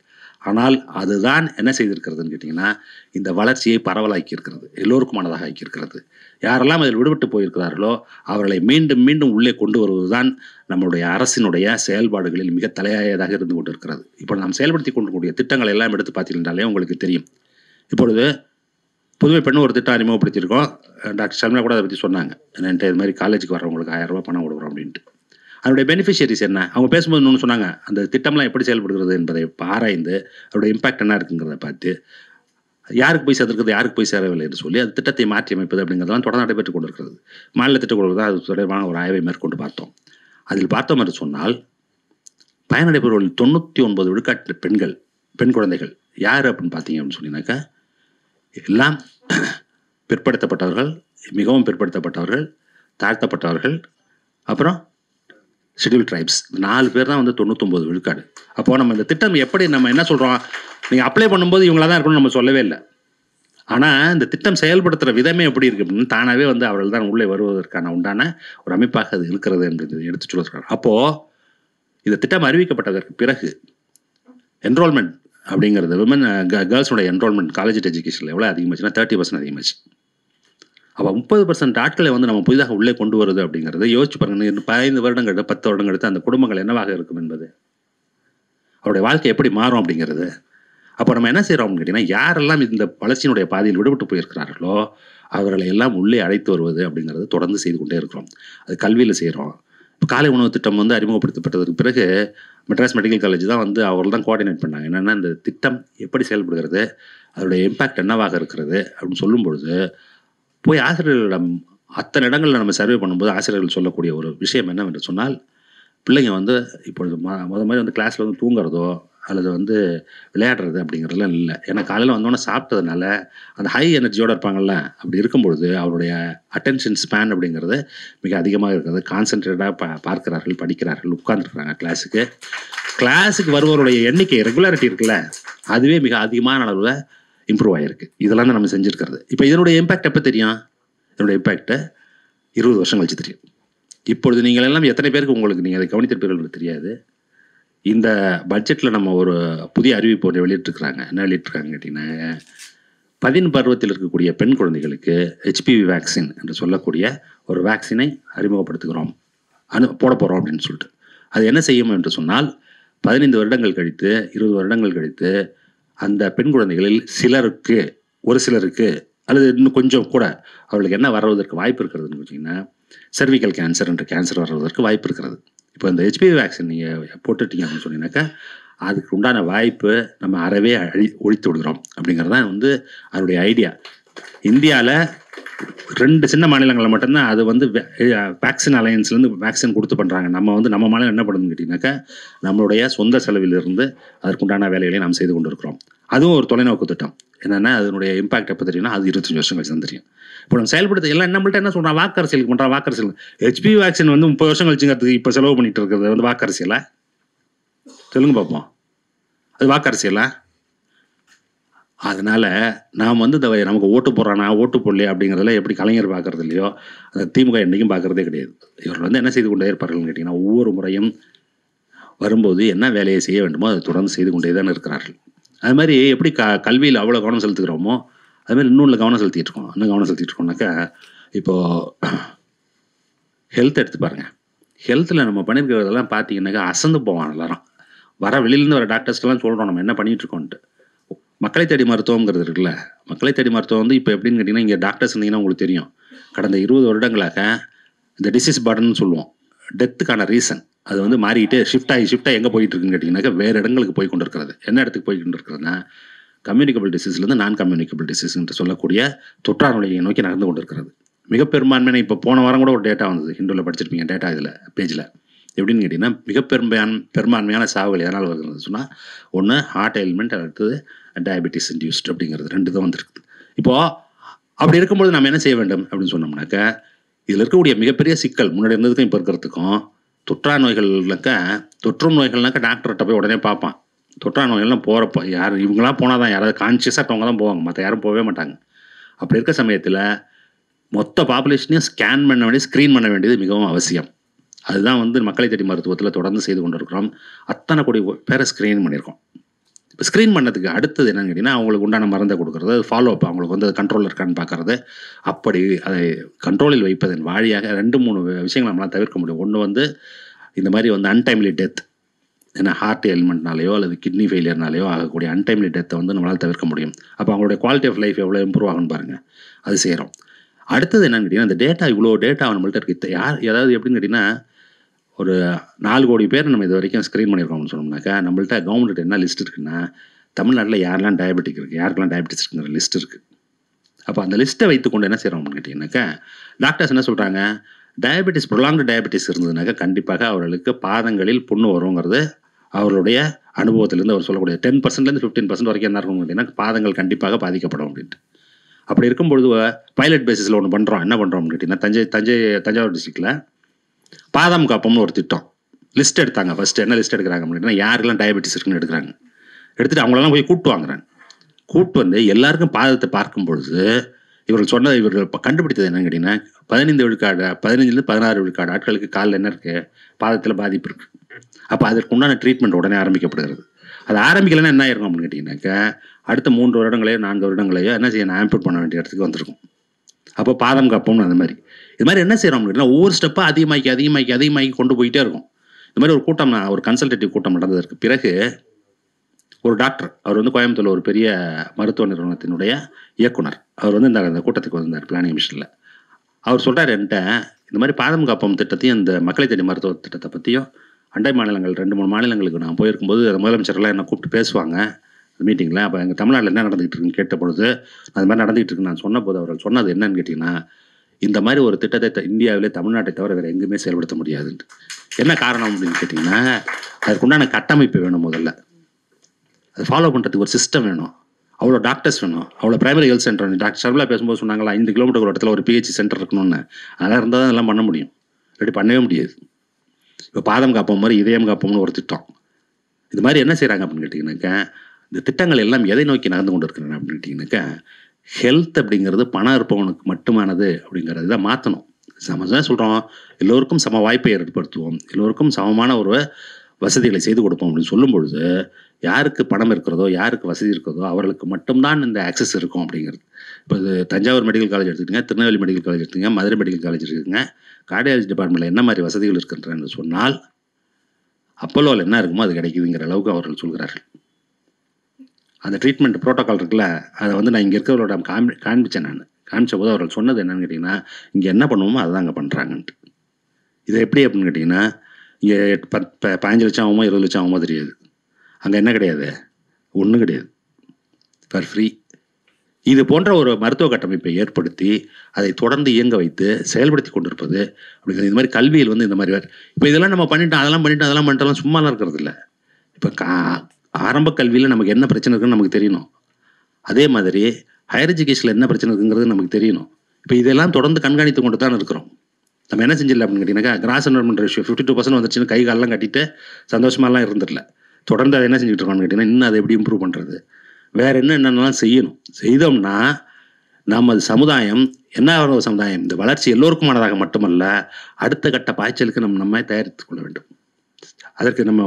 ஆனால் அதுதான் என்ன செய்திருக்கிறதுன்னு கேட்டிங்கன்னா, இந்த வளர்ச்சியை பரவலாக்கி இருக்கிறது, எல்லோருக்குமானதாக ஆக்கியிருக்கிறது. யாரெல்லாம் அதில் விடுபட்டு போயிருக்கிறார்களோ அவர்களை மீண்டும் மீண்டும் உள்ளே கொண்டு வருவது தான் நம்மளுடைய அரசினுடைய செயல்பாடுகளில் மிக தலையாயதாக இருந்து கொண்டு இருக்கிறது. இப்போ நாம் செயல்படுத்தி கொண்டிருக்கக்கூடிய திட்டங்கள் எல்லாம் எடுத்து பார்த்தீங்கன்னாலே உங்களுக்கு தெரியும். இப்பொழுது புதுமை பெண்ணு ஒரு திட்டம் அறிமுகப்படுத்தியிருக்கோம். டாக்டர் ஷர்மிளா கூட அதை பற்றி சொன்னாங்க. என்கிட்ட இது மாதிரி காலேஜுக்கு வரவங்களுக்கு 1000 ரூபா பணம் கொடுக்குறோம் அப்படின்ட்டு. அதனுடைய பெனிஃபிஷியரிஸ் என்ன, அவங்க பேசும்போது இன்னொன்று சொன்னாங்க, அந்த திட்டம்லாம் எப்படி செயல்படுகிறது என்பதை ஆராய்ந்து அதோட இம்பாக்ட் என்ன இருக்குங்கிறத பார்த்து யாருக்கு போய் சேர்த்துருக்குது, யாருக்கு போய் சேரவில்லை என்று சொல்லி அது திட்டத்தை மாற்றி அமைப்பது அப்படிங்கிறதெல்லாம் தொடர்ந்து நடைபெற்றுக் கொண்டிருக்கிறது. மாநில திட்டக்குழு தான் அது தொடர்பான ஒரு ஆய்வை மேற்கொண்டு பார்த்தோம். அதில் பார்த்தோம் என்று சொன்னால், பயனடைபவர்கள் 99 விழுக்காட்டு பெண் குழந்தைகள் யார் அப்படின்னு பார்த்தீங்க அப்படின்னு சொன்னீங்கன்னாக்கா, எல்லாம் பிற்படுத்தப்பட்டவர்கள், மிகவும் பிற்படுத்தப்பட்டவர்கள், தாழ்த்தப்பட்டவர்கள், அப்புறம் ஷெட்யூல் ட்ரைப்ஸ். 4 பேர் தான் வந்து 99 விழுக்காடு. அப்போது நம்ம இந்த திட்டம் எப்படி நம்ம என்ன சொல்கிறோம், நீங்கள் அப்ளை பண்ணும்போது இவங்களா தான் இருக்கணும்னு நம்ம சொல்லவே இல்லை. ஆனால் இந்த திட்டம் செயல்படுத்துகிற விதமே எப்படி இருக்குது அப்படின்னு தானாகவே வந்து அவர்கள் தான் உள்ளே வருவதற்கான உண்டான ஒரு அமைப்பாக அது இருக்கிறது என்று எடுத்து சொல்லியிருக்காங்க. அப்போது இந்த திட்டம் அறிவிக்கப்பட்டதற்கு பிறகு என்ரோல்மெண்ட் அப்படிங்கிறது விமன் கேர்ள்ஸோட என்ரோல்மெண்ட் காலேஜ் எஜுகேஷனில் எவ்வளோ அதிகமாச்சுன்னா 30% அதிகமாச்சு. அப்போ 30% ஆட்களை வந்து நம்ம புதிதாக உள்ளே கொண்டு வருது அப்படிங்கிறது யோசிச்சு பாருங்க. 15 வருடங்கள் 10 வருடங்கள் எடுத்து அந்த குடும்பங்கள் என்னவாக இருக்கும் என்பது, அவருடைய வாழ்க்கை எப்படி மாறும் அப்படிங்கிறது. அப்போ நம்ம என்ன செய்கிறோம்னு கேட்டிங்கன்னா, யாரெல்லாம் இந்த வளர்ச்சியினுடைய பாதையில் விடுபட்டு போயிருக்கிறார்களோ அவர்களை எல்லாம் உள்ளே அழைத்து வருவது அப்படிங்கிறது தொடர்ந்து செய்து கொண்டே இருக்கிறோம். அது கல்வியில் செய்கிறோம். இப்போ காலை உணவு திட்டம் வந்து அறிமுகப்படுத்தப்பட்டதுக்கு பிறகு மெட்ராஸ் மெடிக்கல் காலேஜ் தான் வந்து அவர்கள் தான் கோஆர்டினேட் பண்ணாங்க. என்னென்னா, இந்த திட்டம் எப்படி செயல்படுகிறது, அதோடைய இம்பேக்ட் என்னவாக இருக்கிறது அப்படின்னு சொல்லும் பொழுது போய் ஆசிரியர்களிடம் அத்தனை இடங்களில் நம்ம சர்வே பண்ணும்போது ஆசிரியர்கள் சொல்லக்கூடிய ஒரு விஷயம் என்னவென்று சொன்னால், பிள்ளைங்க வந்து இப்பொழுது மாதிரி வந்து கிளாஸில் வந்து தூங்குறதோ அல்லது வந்து விளையாடுறது அப்படிங்கிறதுலாம் இல்லை. ஏன்னா காலையில் வந்தோன்னே சாப்பிட்டதுனால அந்த ஹை எனர்ஜியோடு இருப்பாங்கள்ல, அப்படி இருக்கும்பொழுது அவருடைய அட்டென்ஷன் ஸ்பேன் அப்படிங்கிறது மிக அதிகமாக இருக்கிறது. கான்சன்ட்ரேட்டாக பார்க்கிறார்கள், படிக்கிறார்கள், உட்கார்ந்துருக்குறாங்க. கிளாஸுக்கு வருவருடைய எண்ணிக்கை ரெகுலாரிட்டி இருக்குல்ல, அதுவே மிக அதிகமான அளவில் இம்ப்ரூவ் ஆகிருக்கு. இதெல்லாம் தான் நம்ம செஞ்சுருக்கிறது. இப்போ இதனுடைய இம்பேக்ட் எப்போ தெரியும்? இதனுடைய இம்பேக்டை 20 வருஷம் கழிச்சு தெரியும். இப்பொழுது நீங்கள் எல்லாம் எத்தனை பேருக்கு உங்களுக்கு நீங்கள் அதை கவனித்திருப்பீர்கள் தெரியாது. இந்த பட்ஜெட்டில் நம்ம ஒரு புதிய அறிவிப்பு ஒன்று வெளியிட்டிருக்கிறாங்க. என்ன வெளியிட்டிருக்காங்க கேட்டிங்கன்னா, 10 பருவத்தில் இருக்கக்கூடிய பெண் குழந்தைகளுக்கு HPV வேக்சின் என்று சொல்லக்கூடிய ஒரு வேக்சினை அறிமுகப்படுத்துகிறோம், போட போகிறோம் அப்படின்னு சொல்லிட்டு. அது என்ன செய்யும் என்று சொன்னால், 15 வருடங்கள் கழித்து 20 வருடங்கள் கழித்து அந்த பெண் குழந்தைகளில் ஒரு சிலருக்கு அல்லது இன்னும் கொஞ்சம் கூட அவர்களுக்கு என்ன வருவதற்கு வாய்ப்பு இருக்கிறதுன்னு வச்சிங்கன்னா, சர்விக்கல் கேன்சர் என்ற கேன்சர் வருவதற்கு வாய்ப்பு இருக்கிறது. இப்போ இந்த HPV வேக்சின் நீங்கள் போட்டுட்டீங்க அப்படின்னு சொன்னீங்கன்னாக்கா, அதுக்கு உண்டான வாய்ப்பு நம்ம அறவே ஒழித்து விடுகிறோம் அப்படிங்கிறது தான் வந்து அதனுடைய ஐடியா. இந்தியாவில் 2 சின்ன மாநிலங்களில் மட்டும்தான் அது வந்து வேக்சின் அலையன்ஸ்லேருந்து வேக்சின் கொடுத்து பண்ணுறாங்க. நம்ம மாநிலம் என்ன பண்ணுதுன்னு கேட்டிங்கனாக்கா, நம்மளுடைய சொந்த செலவிலிருந்து அதற்குண்டான வேலைகளை நாம் செய்து கொண்டு இருக்கிறோம். அதுவும் ஒரு தொலைநோக்கு திட்டம். என்னென்னா, அதனுடைய இம்பாக்ட் எப்போ தெரியும்னா, அது 25 வருஷம் கழிச்சு தான் தெரியும். இப்போ நம்ம செயல்படுத்த எல்லாம் நம்மள்ட்ட என்ன சொல்கிறான், வாக்கரசியலுக்கு பண்ணுறான். வாக்கரசியல் HPV வேக்சின் வந்து 30 வருஷம் கழிச்சுங்கிறதுக்கு இப்போ செலவு பண்ணிட்டு இருக்கிறது வந்து வாக்கரசியலா? சொல்லுங்க பார்ப்போம். அது வாக்கரசியலா? அதனால் நாம் வந்து நமக்கு ஓட்டு போடுறானா ஓட்டு போடலையா அப்படிங்கிறதுல எப்படி கலைஞர் பார்க்குறது இல்லையோ, அந்த திமுக என்றைக்கும் பார்க்குறதே கிடையாது. இவர்கள் வந்து என்ன செய்து கொண்டே இருப்பார்கள்னு கேட்டிங்கன்னா, ஒவ்வொரு முறையும் வரும்போது என்ன வேலையை செய்ய வேண்டுமோ அதை தொடர்ந்து செய்து கொண்டே தான் இருக்கிறார்கள். அது மாதிரி எப்படி கல்வியில் அவ்வளோ கவனம் செலுத்துகிறோமோ அதுமாதிரி இன்னொன்று கவனம் செலுத்திட்டு இருக்கோம். இன்னும் கவனம் செலுத்திட்டு இருக்கோம்னாக்கா, இப்போது ஹெல்த் எடுத்து பாருங்கள். ஹெல்த்தில் நம்ம பண்ணியிருக்கிறதெல்லாம் பார்த்தீங்கன்னாக்கா அசந்து போவான் எல்லாரும். வெளியிலேருந்து வர டாக்டர்ஸ்க்கெல்லாம் சொல்கிறோம் நம்ம என்ன பண்ணிகிட்ருக்கோன்ட்டு. மக்களை தேடி மருத்துவங்கிறது இருக்குல்ல, மக்களை தேடி மருத்துவம் வந்து இப்போ எப்படின்னு கேட்டிங்கன்னா, இங்கே டாக்டர்ஸ் இருந்தீங்கன்னா உங்களுக்கு தெரியும், கடந்த 20 வருடங்களாக இந்த டிசீஸ் பர்டன் சொல்லுவோம், டெத்துக்கான ரீசன் அது வந்து மாறிட்டு ஷிஃப்டாக எங்கே போயிட்டு இருக்குன்னு கேட்டிங்கன்னாக்கா, வேறு இடங்களுக்கு போய் கொண்டு இருக்கிறது. என்ன இடத்துக்கு போய்கிட்டு இருக்கிறதுனா, கம்யூனிகபிள் டிசீஸ்லேருந்து நான் கம்யூனிகபிள் டிசீஸ் என்று சொல்லக்கூடிய தொற்றா நோயை நோக்கி நகர்ந்து கொண்டு இருக்கிறது. மிக பெரும்பான்மையான இப்போ போன வாரம் கூட ஒரு டேட்டா வந்தது, ஹிந்துவில் படிச்சிருப்பீங்க டேட்டா இதில் பேஜில். எப்படின்னு கேட்டிங்கன்னா, மிக பெரும்பான்மையான சாவுகள் எதனால் வருதுன்னு சொன்னால், ஒன்று ஹார்ட் எலிமெண்ட், அடுத்தது டயபெட்டிஸ் இன்டியூஸ்ட் அப்படிங்கிறது 2 தான் வந்துருக்குது. இப்போது அப்படி இருக்கும்போது நம்ம என்ன செய்ய வேண்டும் அப்படின்னு சொன்னோம்னாக்கா, இதில் இருக்கக்கூடிய மிகப்பெரிய சிக்கல் முன்னாடி இருந்ததுக்கும் இப்போ இருக்கிறதுக்கும், தொற்றா நோய்கள்னாக்கா, தொற்றும் நோய்கள்னாக்கா டாக்டர்கிட்ட போய் உடனே பார்ப்பான். தொற்றா நோய்கள்லாம் போகிறப்போ யார் இவங்களாம் போனால் தான், யாராவது கான்ஷியஸாக இருக்கவங்க தான் போவாங்க, மற்ற யாரும் போகவே மாட்டாங்க. அப்படி இருக்க சமயத்தில் மொத்த பாப்புலேஷனையும் ஸ்கேன் பண்ண வேண்டியது, ஸ்க்ரீன் பண்ண வேண்டியது மிகவும் அவசியம். அதுதான் மக்களை தேடி மருத்துவத்தில் தொடர்ந்து செய்து கொண்டு இருக்கிறோம். அத்தனை கோடி பேரை ஸ்க்ரீன் பண்ணியிருக்கோம். இப்போ ஸ்க்ரீன் பண்ணதுக்கு அடுத்தது என்னன்னு கேட்டிங்கன்னா, அவங்களுக்கு உண்டான மருந்தை கொடுக்குறது, ஃபாலோ அப், அவங்களுக்கு அது கண்ட்ரோல் இருக்கான்னு பார்க்குறது. அப்படி அதை கண்ட்ரோலில் வைப்பதன் வழியாக 2-3 விஷயங்கள் நம்மளால் தவிர்க்க முடியும். ஒன்று இந்த மாதிரி அன்டைம்லி டெத், ஏன்னா ஹார்ட் எலிமெண்ட்னாலேயோ அல்லது கிட்னி ஃபெயிலியர்னாலேயோ ஆகக்கூடிய அன்டைம்லி டெத்தை நம்மளால் தவிர்க்க முடியும். அப்போ அவங்களுடைய குவாலிட்டி ஆஃப் லைஃப் எவ்வளோ இம்ப்ரூவ் ஆகும்னு பாருங்கள். அது செய்கிறோம். அடுத்தது என்னன்னு கேட்டிங்கன்னா, இந்த டேட்டா இவ்வளோ டேட்டா நம்மள்ட்ட இருக்குது. ஏதாவது எப்படின்னு கேட்டிங்கன்னா, ஒரு 4 கோடி பேர் நம்ம இது வரைக்கும் ஸ்க்ரீன் பண்ணியிருக்கோம்னு சொன்னோம்னாக்கா, நம்மள்ட்ட கவர்மெண்ட்டு என்ன லிஸ்ட் இருக்குன்னா, தமிழ்நாட்டில் யாரெல்லாம் டயபெட்டிக் இருக்குது, யாருக்கெல்லாம் டயபெட்டிஸ் இருக்குங்கிற லிஸ்ட் இருக்குது. அப்போ அந்த லிஸ்ட்டை வைத்துக்கொண்டு என்ன செய்கிறோம் அப்படின்னு கேட்டிங்கனாக்கா, டாக்டர்ஸ் என்ன சொல்கிறாங்க, டயபெட்டிஸ் ப்ரொலாங்டு டயபெட்டிஸ் இருந்ததுனாக்கா கண்டிப்பாக அவர்களுக்கு பாதங்களில் புண்ணு வருங்கிறது அவருடைய அனுபவத்திலேருந்து அவர் சொல்லக்கூடிய 10%லேருந்து 15% வரைக்கும் என்ன இருக்கும் அப்படின்னா, பாதங்கள் கண்டிப்பாக பாதிக்கப்படும் அப்படின்ட்டு. அப்படி இருக்கும்பொழுது பைலட் பேசிஸில் ஒன்று பண்ணுறோம். என்ன பண்ணுறோம் அப்படின்னு கேட்டிங்கன்னா, தஞ்சாவூர் டிஸ்ட்ரிக்டில் பாதாம் காப்பம்னு ஒரு திட்டம் லிஸ்ட் எடுத்தாங்க. ஃபஸ்ட்டு என்ன லிஸ்ட் எடுக்கிறாங்க அப்படின்னா, யாருக்கெல்லாம் டயபெட்டிஸ் இருக்குன்னு எடுக்கிறாங்க. எடுத்துகிட்டு அவங்களெல்லாம் போய் கூப்பிட்டு வாங்குறாங்க. கூப்பிட்டு எல்லாருக்கும் பாதத்தை பார்க்கும் பொழுது இவர்கள் கண்டுபிடித்தது என்னன்னு கேட்டிங்கன்னா, 15-16 விழுக்காடு ஆட்களுக்கு காலில் என்ன இருக்குது, பாதத்தில் பாதிப்பு இருக்குது. அப்போ அதற்கு உண்டான ட்ரீட்மெண்ட் உடனே ஆரம்பிக்கப்படுகிறது. அது ஆரம்பிக்கலைன்னா என்ன ஆயிருக்கும் அப்படின்னு கேட்டிங்கனாக்கா, அடுத்த 3 வருடங்களையோ 4 வருடங்களையோ என்ன செய்யணும், ஆம்பியூட் பண்ண வேண்டிய இடத்துக்கு வந்திருக்கும். அப்போ பாதம் காப்போம்னு அந்த மாதிரி இது மாதிரி என்ன செய்கிறோம் அப்படின்னா, ஒவ்வொரு ஸ்டெப்பாக அதிகமாக்கி கொண்டு போயிட்டே இருக்கும். இந்த மாதிரி ஒரு கூட்டம், ஒரு கன்சல்டேட்டிவ் கூட்டம் நடந்ததற்கு பிறகு ஒரு டாக்டர், அவர் கோயம்புத்தூரில் ஒரு பெரிய மருத்துவ நிறுவனத்தினுடைய இயக்குனர், அவர் இந்த கூட்டத்துக்கு வந்தார் பிளானிங் மிஷனில். அவர் சொல்கிறார் என்கிட்ட, இந்த மாதிரி பாதம் காப்பம் திட்டத்தையும் இந்த மக்களை தேடி மருத்துவ திட்டத்தை பற்றியும் அண்டை மாநிலங்கள் 2-3 மாநிலங்களுக்கு நான் போயிருக்கும்போது முதலமைச்சர்லாம் என்னை கூப்பிட்டு பேசுவாங்க மீட்டிங்கில். அப்போ எங்கள் தமிழ்நாட்டில் என்ன நடந்துகிட்டு இருக்குன்னு கேட்ட பொழுது, அது மாதிரி நடந்துகிட்டு இருக்குன்னு நான் சொன்ன போது அவர்கள் சொன்னது என்னன்னு கேட்டிங்கன்னா, இந்த மாதிரி ஒரு திட்டத்தை இந்தியாவிலே தமிழ்நாட்டை தவிர வேறு எங்குமே செயல்படுத்த முடியாதுன்ட்டு. என்ன காரணம் அப்படின்னு கேட்டிங்கன்னா, அதுக்குண்டான கட்டமைப்பு வேணும். முதல்ல அதை ஃபாலோ பண்ணுறதுக்கு ஒரு சிஸ்டம் வேணும், அவ்வளோ டாக்டர்ஸ் வேணும், அவ்வளோ பிரைமரி ஹெல்த் சென்டர் வேணும். டாக்டர் ஷர்மிளா பேசும்போது சொன்னாங்களா, 5 கிலோமீட்டர் ஒரு இடத்துல ஒரு பிஹெச்சி சென்டர் இருக்கணும்னு. அதெல்லாம் இருந்தால் தான் இதெல்லாம் பண்ண முடியும், ரெடி பண்ணவே முடியாது. இப்போ பாதம் காப்போம் மாதிரி இதயம் காப்போம்னு ஒரு திட்டம். இது மாதிரி என்ன செய்கிறாங்க அப்படின்னு கேட்டிங்கனாக்கா, இந்த திட்டங்கள் எல்லாம் எதை நோக்கி நடந்து கொண்டு இருக்கிறாங்க அப்படின்னு கேட்டிங்கனாக்கா, ஹெல்த் அப்படிங்கிறது பணம் இருப்பவனுக்கு மட்டுமானது அப்படிங்கிறது தான் மாற்றணும். நம்ம தான் சொல்கிறோம், எல்லோருக்கும் சம வாய்ப்பை ஏற்படுத்துவோம், எல்லோருக்கும் சமமான ஒரு வசதிகளை செய்து கொடுப்போம் அப்படின்னு சொல்லும் பொழுது, யாருக்கு பணம் இருக்கிறதோ, யாருக்கு வசதி இருக்கிறதோ அவர்களுக்கு மட்டும்தான் இந்த ஆக்சஸ் இருக்கும் அப்படிங்கிறது. இப்போ இது தஞ்சாவூர் மெடிக்கல் காலேஜ் எடுத்துக்கிங்க, திருநெல்வேலி மெடிக்கல் காலேஜ் எடுத்துங்க, மதுரை மெடிக்கல் காலேஜ் இருக்குதுங்க. கார்டியாலஜி டிபார்ட்மெண்ட்டில் என்ன மாதிரி வசதிகள் இருக்கின்றன சொன்னால், அப்போலோவில் என்ன இருக்குமோ அது கிடைக்குதுங்கிற அளவுக்கு அவர்கள் சொல்கிறார்கள். அந்த ட்ரீட்மெண்ட் ப்ரோட்டோக்கால் இருக்குல்ல, அதை நான் இங்கே இருக்கிறவரோட காண்பித்தேன். காமிச்ச போது அவர்கள் சொன்னது என்னன்னு கேட்டிங்கன்னா, இங்கே என்ன பண்ணுவோமோ அதை தான் அங்கே பண்ணுறாங்கன்ட்டு. இது எப்படி அப்படின்னு கேட்டிங்கன்னா, இங்கே 15 லட்சம் ஆகுமோ 20 லட்சம் ஆகுமோ தெரியாது. அங்கே என்ன கிடையாது, ஒன்றும் கிடையாது, ஃபார் ஃப்ரீ. இது போன்ற ஒரு மருத்துவ கட்டமைப்பை ஏற்படுத்தி அதை தொடர்ந்து இயங்க வைத்து செயல்படுத்தி கொண்டிருப்பது அப்படிங்கிறது. இது மாதிரி கல்வியில் இந்த மாதிரி இப்போ இதெல்லாம் நம்ம பண்ணிட்டோம், அதெல்லாம் பண்ணிட்டோம் சும்மாலாம் இருக்கிறது இல்லை. இப்போ ஆரம்ப கல்வியில் நமக்கு என்ன பிரச்சனை இருக்குன்னு நமக்கு தெரியணும். அதே மாதிரி ஹையர் எஜுகேஷனில் என்ன பிரச்சனை இருக்குங்கிறது நமக்கு தெரியணும். இப்போ இதெல்லாம் தொடர்ந்து கண்காணித்து கொண்டு தான் இருக்கிறோம். நம்ம என்ன செஞ்சிடல அப்படின்னு கேட்டிங்கனாக்கா, கிராஸ் என்ரோல்மெண்ட் ரேஷியோ 52% வந்துச்சுன்னு கை காலெல்லாம் கட்டிட்டு சந்தோஷமாலாம் இருந்துடல. தொடர்ந்து அதை என்ன செஞ்சுட்டு இருக்கோம்னு கேட்டிங்கன்னா, இன்னும் அதை எப்படி இம்ப்ரூவ் பண்ணுறது, வேறு என்னென்னலாம் செய்யணும். செய்தோம்னா நமது சமுதாயம் என்ன ஒரு சமுதாயம், இந்த வளர்ச்சி எல்லோருக்குமானதாக மட்டுமல்ல, அடுத்த கட்ட பாய்ச்சலுக்கு நம்ம தயாரித்து கொள்ள வேண்டும். அதற்கு நம்ம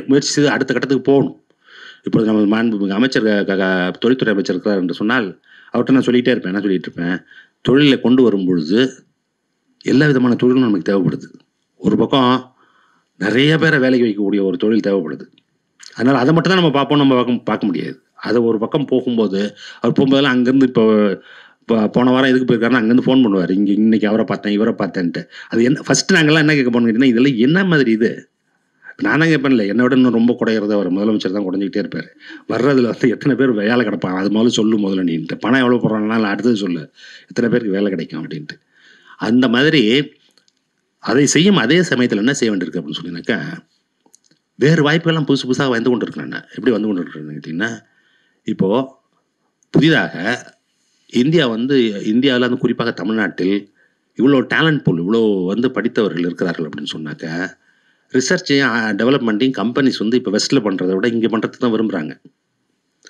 முயற்சி செய்து அடுத்த கட்டத்துக்கு போகணும். இப்போது நம்ம மாண்புமிகு அமைச்சர் தொழில்துறை அமைச்சர் இருக்கிறார் என்று சொன்னால், அவர்கிட்ட நான் சொல்லிகிட்டே இருப்பேன், என்ன சொல்லிகிட்டு இருப்பேன், தொழிலை கொண்டு வரும் பொழுது எல்லா விதமான தொழிலும் நமக்கு தேவைப்படுது. ஒரு பக்கம் நிறைய பேரை வேலைக்கு வைக்கக்கூடிய ஒரு தொழில் தேவைப்படுது. அதனால் அதை மட்டும் தான் நம்ம பார்ப்போம், நம்ம பார்க்க முடியாது. அதை ஒரு பக்கம் போகும்போது, அவர் போகும்போதெல்லாம் அங்கேருந்து இப்போ போன வாரம் எதுக்கு போயிருக்காருன்னா அங்கேருந்து ஃபோன் பண்ணுவார், இன்றைக்கி அவரை பார்த்தேன் இவரை பார்த்தேன்ட்டு. அது என்ன ஃபஸ்ட்டு நாங்கள்லாம் என்ன கேட்க போனோம் கேட்டிங்கன்னா, இதெல்லாம் என்ன மாதிரி இது, நான் தான் கேட்பேன், இல்லை என்னை விட இன்னும் ரொம்ப குறையிறத அவர் முதலமைச்சர் தான் குறைஞ்சிக்கிட்டே இருப்பார். வர்றதுல வந்து எத்தனை பேர் வேலை கிடப்பாங்க அது முதல்ல சொல்லு, முதல்ல நீன்ட்டு பணம் எவ்வளோ போடுறாங்கன்னா அடுத்தது சொல்லு எத்தனை பேருக்கு வேலை கிடைக்கும் அப்படின்ட்டு. அந்த மாதிரி அதை செய்யும் அதே சமயத்தில் என்ன செய்ய வேண்டியிருக்கு அப்படின்னு சொன்னீங்கன்னாக்கா, வேறு வாய்ப்புகள்லாம் புதுசு புதுசாக வந்து கொண்டு இருக்கிறேன். எப்படி வந்து கொண்டு இருக்கிறேன்னு கேட்டிங்கன்னா, இப்போது புதிதாக இந்தியா வந்து இந்தியாவில் வந்து குறிப்பாக தமிழ்நாட்டில் இவ்வளோ டேலண்ட் பூல், இவ்வளோ வந்து படித்தவர்கள் இருக்கிறார்கள் அப்படின்னு சொன்னாக்கா, ரிசர்ச்சையும் டெவலப்மெண்ட்டையும் கம்பெனிஸ் வந்து இப்போ வெஸ்ட்டில் பண்ணுறதை விட இங்கே பண்ணுறதுக்கு தான் விரும்புகிறாங்க.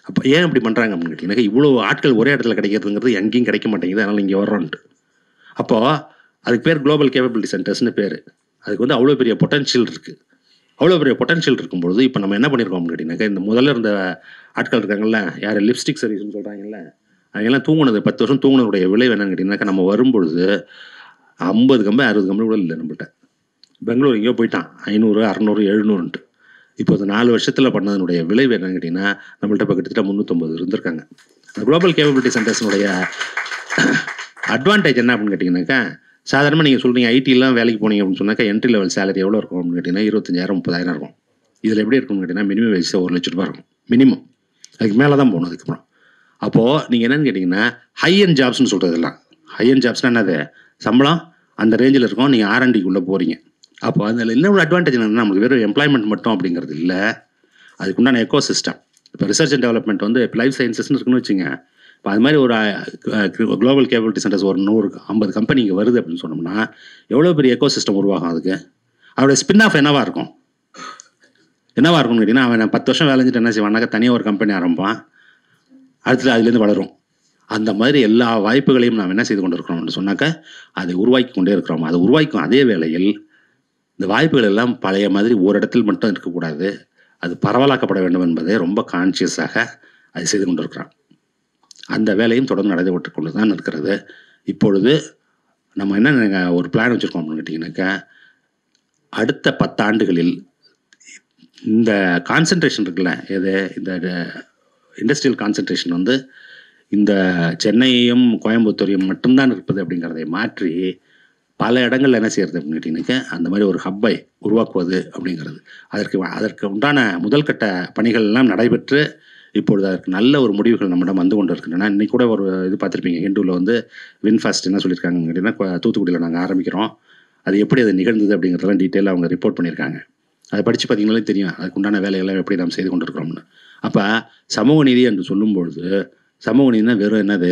அப்போ ஏன் இப்படி பண்ணுறாங்க அப்படின்னு கேட்டிங்கன்னா, இவ்வளோ ஆட்கள் ஒரே இடத்துல கிடைக்கிறதுங்கிறது எங்கேயும் கிடைக்க மாட்டேங்குது, அதனால் இங்கே வர்றோன்ட்டு. அப்போது அதுக்கு பேர் குளோபல் கேப்பபிலிட்டி சென்டர்ஸ்னு பேர். அதுக்கு வந்து அவ்வளோ பெரிய பொட்டன்ஷியல் இருக்குது. அவ்வளோ பெரிய பொட்டன்ஷியல் இருக்கும்பொழுது இப்போ நம்ம என்ன பண்ணியிருக்கோம் அப்படின்னு கேட்டிங்கனாக்கா, இந்த முதல்ல இருந்த ஆட்கள் இருக்காங்கல்ல, யார் லிப்ஸ்டிக் சர்வீஸ்னு சொல்கிறாங்கல்ல, அவங்கெல்லாம் தூங்குனது 10 வருஷம் தூங்குனதுடைய விளைவு என்னன்னு கேட்டிங்கனாக்கா, நம்ம வரும்பொழுது 50 கம்பெனி 60 கம்பெனி கூட இல்லை நம்மள்கிட்ட. பெங்களூர் எங்கேயோ போயிட்டான் 500 600 700ன்ட்டு. இப்போ இந்த 4 வருஷத்தில் பண்ணதனுடைய விளைவு என்னன்னு கேட்டிங்கன்னா, நம்மள்ட்ட இப்போ கிட்டத்தட்ட 350 இருந்திருக்காங்க. இந்த குளோபல் கேப்பபிலிட்டி சென்டர்ஸினுடைய அட்வான்டேஜ் என்ன அப்படின்னு கேட்டிங்கனாக்கா, சாதாரணமாக நீங்கள் சொல்கிறீங்க ஐடிலாம் வேலைக்கு போனீங்க அப்படின்னு சொன்னாக்கா என்ட்ரி லெவல் சேலரி எவ்வளோ இருக்கும் அப்படின்னு கேட்டிங்கன்னா 25,000 30,000 இருக்கும். இதில் எப்படி இருக்கும்னு கேட்டிங்கன்னா மினிமம் வேஜ் ₹1,00,000 இருக்கும் மினிமம். அதுக்கு மேலே தான் போகணும் அதுக்கப்புறம். அப்போது நீங்கள் என்னென்னு கேட்டிங்கன்னா ஹை அண்ட் ஜாப்ஸ்னு சொல்கிறதெல்லாம், ஹை அண்ட் ஜாப்ஸ்னால் என்னது, சம்பளம் அந்த ரேஞ்சில் இருக்கும், நீங்கள் R&Dக்குள்ளே போகிறீங்க. அப்போ அதில் இன்னொரு அட்வான்டேஜ் என்னென்னா, நம்மளுக்கு வெறும் எம்ப்ளாய்மெண்ட் மட்டும் அப்படிங்கிறது இல்லை, அதுக்குண்டான எக்கோ சிஸ்டம். இப்போ ரிசர்ச் அண்ட் டெவலப்மெண்ட் வந்து இப்போ லைஃப் சயின்சஸ்ன்னு இருக்குன்னு வச்சுங்க. இப்போ அது மாதிரி ஒரு குளோபல் கேப்பபிலிட்டி சென்டர்ஸ் ஒரு 150 கம்பெனி இங்கே வருது அப்படின்னு சொன்னோம்னா எவ்வளோ பெரிய எக்கோ சிஸ்டம் உருவாகும். அதுக்கு அவருடைய ஸ்பின் ஆஃப் என்னவாக இருக்கும்னு கேட்டிங்கன்னா, அவன் 10 வருஷம் வேலை செஞ்சுட்டு என்ன செய்வான்னாக்கா தனியாக ஒரு கம்பெனி ஆரம்பிப்பான், அடுத்தது அதுலேருந்து வளரும். அந்த மாதிரி எல்லா வாய்ப்புகளையும் நாம் என்ன செய்து கொண்டு இருக்கிறோம்னு சொன்னாக்கா அதை உருவாக்கி கொண்டே இருக்கிறோம். அதை உருவாக்கும் அதே வேளையில் இந்த வாய்ப்புகள் எல்லாம் பழைய மாதிரி ஒரு இடத்தில் மட்டும் இருக்கக்கூடாது, அது பரவலாக்கப்பட வேண்டும் என்பதை ரொம்ப கான்சியஸாக அதை செய்து கொண்டு இருக்கிறோம். அந்த வேலையும் தொடர்ந்து நடைபெற்று கொண்டு தான் இருக்கிறது. இப்பொழுது நம்ம என்ன ஒரு பிளான் வச்சுருக்கோம் அப்படின்னு கேட்டிங்கனாக்கா, அடுத்த 10 ஆண்டுகளில் இந்த கான்சன்ட்ரேஷன் இருக்குல்ல, இது இந்த இண்டஸ்ட்ரியல் கான்சன்ட்ரேஷன் வந்து இந்த சென்னையையும் கோயம்புத்தூரையும் மட்டும்தான் இருப்பது அப்படிங்கிறதை மாற்றி பல இடங்களில் என்ன செய்கிறது அப்படின்னு கேட்டிங்கனாக்கா, அந்த மாதிரி ஒரு ஹப்பை உருவாக்குவது அப்படிங்கிறது. அதற்கு உண்டான முதல் கட்ட பணிகள் எல்லாம் நடைபெற்று இப்பொழுது அதற்கு நல்ல ஒரு முடிவுகள் நம்மிடம் வந்து கொண்டு இருக்கின்றன. இன்றைக்கி கூட ஒரு இது பார்த்துருப்பீங்க, ஹிந்துவில் வந்து வின்ஃபாஸ்ட் என்ன சொல்லியிருக்காங்கன்னு கேட்டிங்கன்னா, தூத்துக்குடியில் நாங்கள் ஆரம்பிக்கிறோம், அது எப்படி அது நிகழ்ந்தது அப்படிங்கிறதெல்லாம் டீட்டெயிலாக அவங்க ரிப்போர்ட் பண்ணியிருக்காங்க. அதை படித்து பார்த்தீங்கன்னாலே தெரியும் அதுக்கு உண்டான வேலையெல்லாம் எப்படி நாம் செய்து கொண்டு இருக்கிறோம்னு. அப்போ சமூக நீதி என்று சொல்லும்பொழுது, சமூக நீதினா வெறும் என்னது,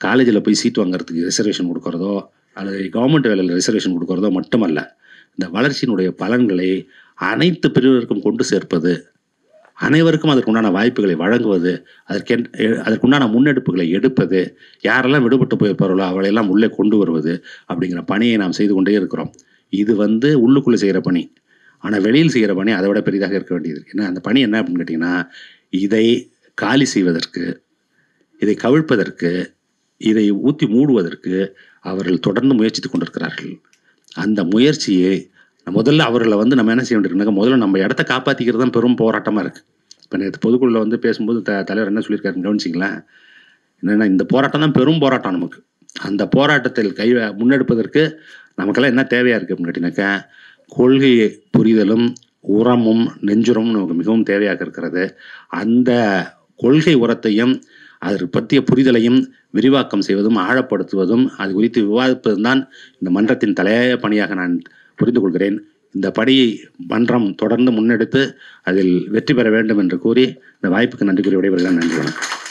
காலேஜில் போய் சீட் வாங்குறதுக்கு ரிசர்வேஷன் கொடுக்குறதோ அல்லது கவர்மெண்ட் வேலையில் ரிசர்வேஷன் கொடுக்குறதோ மட்டுமல்ல, இந்த வளர்ச்சியினுடைய பலன்களை அனைத்து பிரிவினருக்கும் கொண்டு சேர்ப்பது, அனைவருக்கும் அதற்குண்டான வாய்ப்புகளை வழங்குவது, அதற்குண்டான முன்னெடுப்புகளை எடுப்பது, யாரெல்லாம் விடுபட்டு போயிருப்பார்களோ அவளையெல்லாம் உள்ளே கொண்டு வருவது அப்படிங்கிற பணியை நாம் செய்து கொண்டே இருக்கிறோம். இது வந்து உள்ளுக்குள்ளே செய்கிற பணி. ஆனால் வெளியில் செய்கிற பணி அதை விட பெரிதாக இருக்க வேண்டியது. ஏன்னா அந்த பணி என்ன அப்படின்னு கேட்டிங்கன்னா, இதை காலி செய்வதற்கு, இதை கவிழ்ப்பதற்கு, இதை ஊற்றி மூடுவதற்கு அவர்கள் தொடர்ந்து முயற்சித்து கொண்டிருக்கிறார்கள். அந்த முயற்சியை முதல்ல அவர்களை வந்து நம்ம என்ன செய்ய வேண்டியிருக்கோம்னா, முதல்ல நம்ம இடத்த காப்பாற்றிக்கிறது தான் பெரும் போராட்டமாக இருக்குது. இப்போ நேற்று பொதுக்குழுவில் வந்து பேசும்போது தலைவர் என்ன சொல்லியிருக்காருன்னு கவனிச்சிங்களேன். என்னென்னா, இந்த போராட்டம் தான் பெரும் போராட்டம் நமக்கு. அந்த போராட்டத்தில் முன்னெடுப்பதற்கு நமக்கெல்லாம் என்ன தேவையாக இருக்குது அப்படின்னு கேட்டிங்கனாக்கா, கொள்கை புரிதலும் உரமும் நெஞ்சுரமும் நமக்கு மிகவும் தேவையாக இருக்கிறது. அந்த கொள்கை உரத்தையும் அதற்கு பற்றிய புரிதலையும் விரிவாக்கம் செய்வதும் ஆழப்படுத்துவதும் அது குறித்து விவாதிப்பதும் தான் இந்த மன்றத்தின் தலையாய பணியாக நான் புரிந்து கொள்கிறேன். இந்த பணியை மன்றம் தொடர்ந்து முன்னெடுத்து அதில் வெற்றி பெற வேண்டும் என்று கூறி இந்த வாய்ப்புக்கு நன்றி கூறி விடைபெறுகிறேன். நன்றி, வணக்கம்.